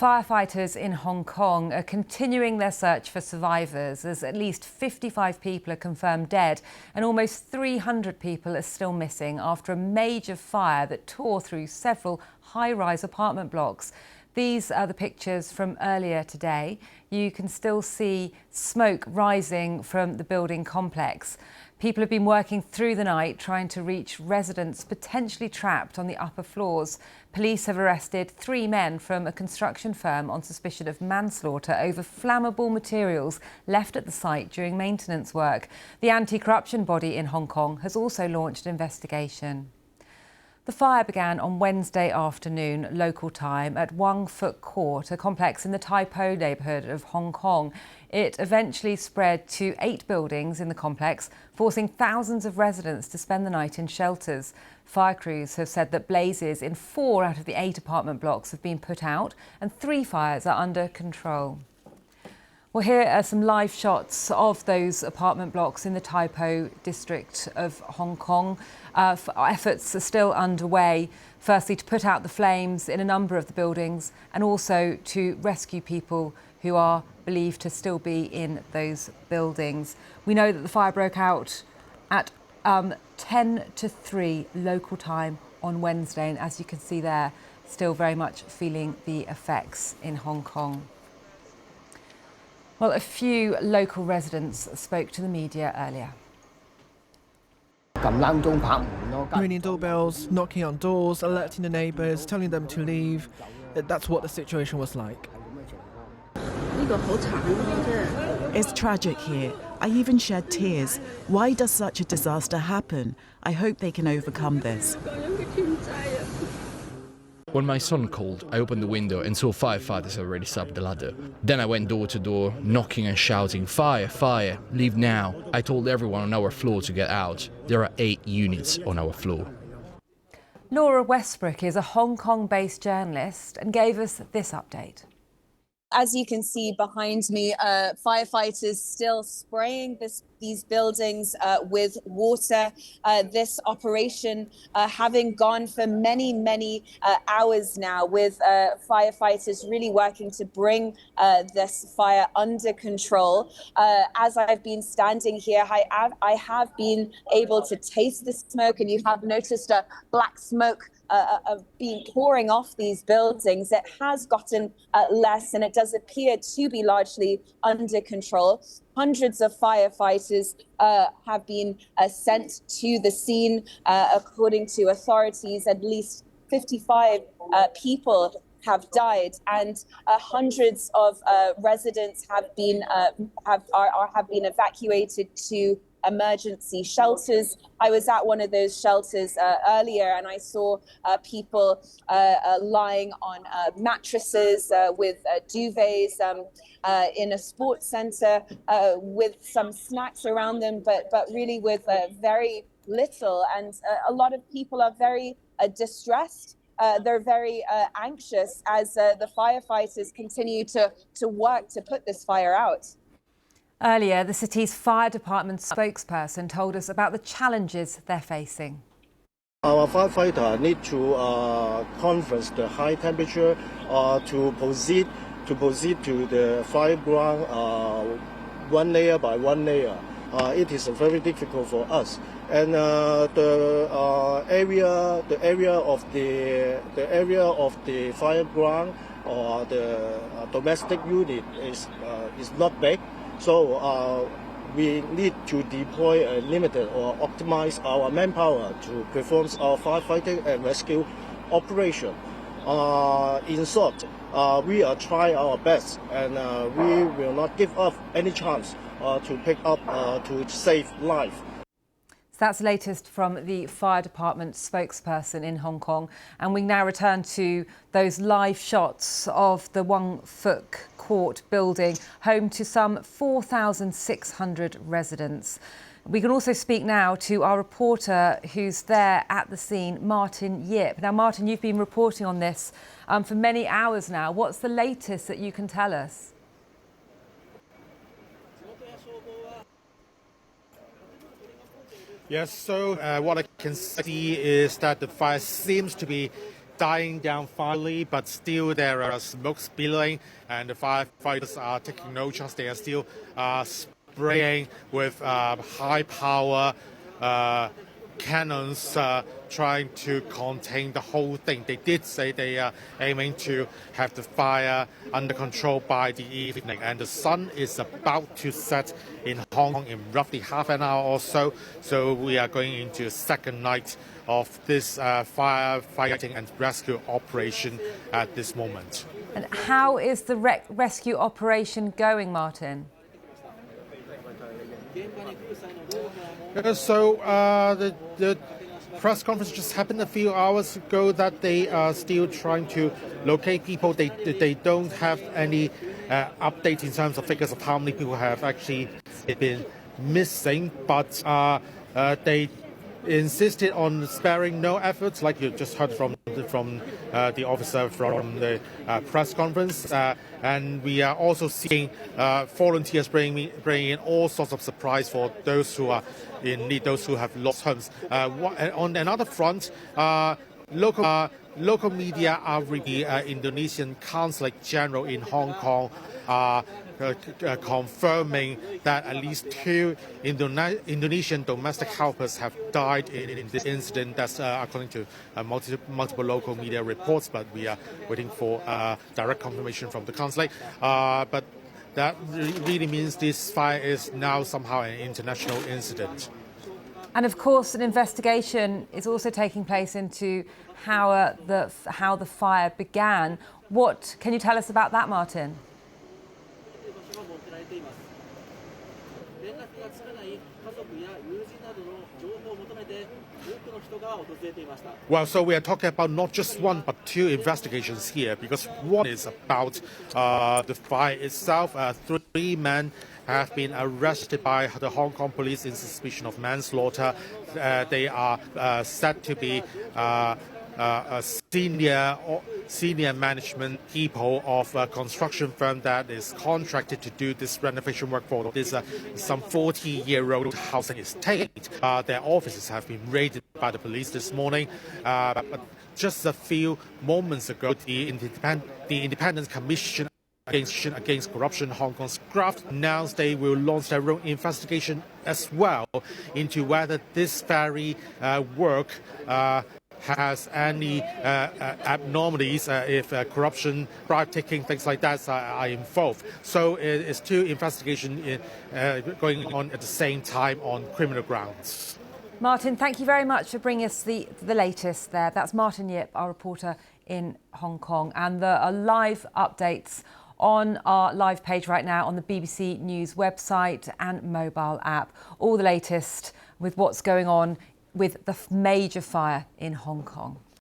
Firefighters in Hong Kong are continuing their search for survivors as at least 55 people are confirmed dead and almost 300 people are still missing after a major fire that tore through several high-rise apartment blocks. These are the pictures from earlier today. You can still see smoke rising from the building complex. People have been working through the night trying to reach residents potentially trapped on the upper floors. Police have arrested 3 men from a construction firm on suspicion of manslaughter over flammable materials left at the site during maintenance work. The anti-corruption body in Hong Kong has also launched an investigation. The fire began on Wednesday afternoon, local time, at Wang Fuk Court, a complex in the Tai Po neighbourhood of Hong Kong. It eventually spread to 8 buildings in the complex, forcing thousands of residents to spend the night in shelters. Fire crews have said that blazes in 4 out of the 8 apartment blocks have been put out and 3 fires are under control. Well, here are some live shots of those apartment blocks in the Tai Po district of Hong Kong. Efforts are still underway, firstly to put out the flames in a number of the buildings and also to rescue people who are believed to still be in those buildings. We know that the fire broke out at 10 to 3 local time on Wednesday, and as you can see there, still very much feeling the effects in Hong Kong. Well, a few local residents spoke to the media earlier. Ringing doorbells, knocking on doors, alerting the neighbours, telling them to leave. That's what the situation was like. It's tragic here. I even shed tears. Why does such a disaster happen? I hope they can overcome this. When my son called, I opened the window and saw firefighters already up the ladder. Then I went door to door, knocking and shouting, "Fire, fire, leave now." I told everyone on our floor to get out. There are 8 units on our floor. Laura Westbrook is a Hong Kong-based journalist and gave us this update. As you can see behind me, firefighters still spraying these buildings with water. This operation having gone for many hours now, with firefighters really working to bring this fire under control. As I've been standing here, I have been able to taste the smoke, and you have noticed a black smoke being pouring off these buildings. It has gotten less, and it does appear to be largely under control. Hundreds of firefighters have been sent to the scene. According to authorities, at least 55 people have died, and hundreds of residents have been evacuated to emergency shelters. I was at one of those shelters earlier, and I saw people lying on mattresses with duvets in a sports center with some snacks around them, but really with very little. And a lot of people are very distressed. They're very anxious as the firefighters continue to work to put this fire out. Earlier, the city's fire department spokesperson told us about the challenges they're facing. Our firefighters need to conference the high temperature to proceed to the fire ground one layer by one layer. It is very difficult for us, and the area of the fire ground or the domestic unit is not big. So we need to deploy a limited or optimize our manpower to perform our firefighting and rescue operation. In short, we are trying our best, and we will not give up any chance to pick up to save life. So that's the latest from the fire department spokesperson in Hong Kong. And we now return to those live shots of the Wang Fuk Court building, home to some 4,600 residents. We can also speak now to our reporter who's there at the scene, Martin Yip. Now, Martin, you've been reporting on this for many hours now. What's the latest that you can tell us? Yes, so what I can see is that the fire seems to be dying down finally, but still there are smoke spilling, and the firefighters are taking no chance. They are still spraying with high power cannons, trying to contain the whole thing. They did say they are aiming to have the fire under control by the evening, and the sun is about to set in Hong Kong in roughly half an hour or so. So we are going into the second night of this firefighting and rescue operation at this moment. And how is the rescue operation going, Martin? So the press conference just happened a few hours ago that they are still trying to locate people. They don't have any update in terms of figures of how many people have actually been missing, but they insisted on sparing no efforts, like you just heard from the officer from the press conference. And we are also seeing volunteers bringing in all sorts of supplies for those who are in need, those who have lost homes. On another front, local media are the Indonesian Consulate General in Hong Kong confirming that at least 2 Indonesian domestic helpers have died in this incident. That's according to multiple local media reports, but we are waiting for direct confirmation from the consulate. But that really means this fire is now somehow an international incident. And of course, an investigation is also taking place into how the fire began. What can you tell us about that, Martin? Well, so we are talking about not just one but 2 investigations here, because one is about the fire itself. 3 men have been arrested by the Hong Kong police in suspicion of manslaughter. They are said to be senior management people of a construction firm that is contracted to do this renovation work for this some 40-year-old housing estate. Their offices have been raided by the police this morning. But just a few moments ago, the Independent Commission Against Corruption, Hong Kong's graft, announced they will launch their own investigation as well into whether this very work has any abnormalities, if corruption, bribe taking, things like that are involved. So it's 2 investigations going on at the same time on criminal grounds. Martin, thank you very much for bringing us the latest there. That's Martin Yip, our reporter in Hong Kong. And there are live updates on our live page right now on the BBC News website and mobile app. All the latest with what's going on with the major fire in Hong Kong.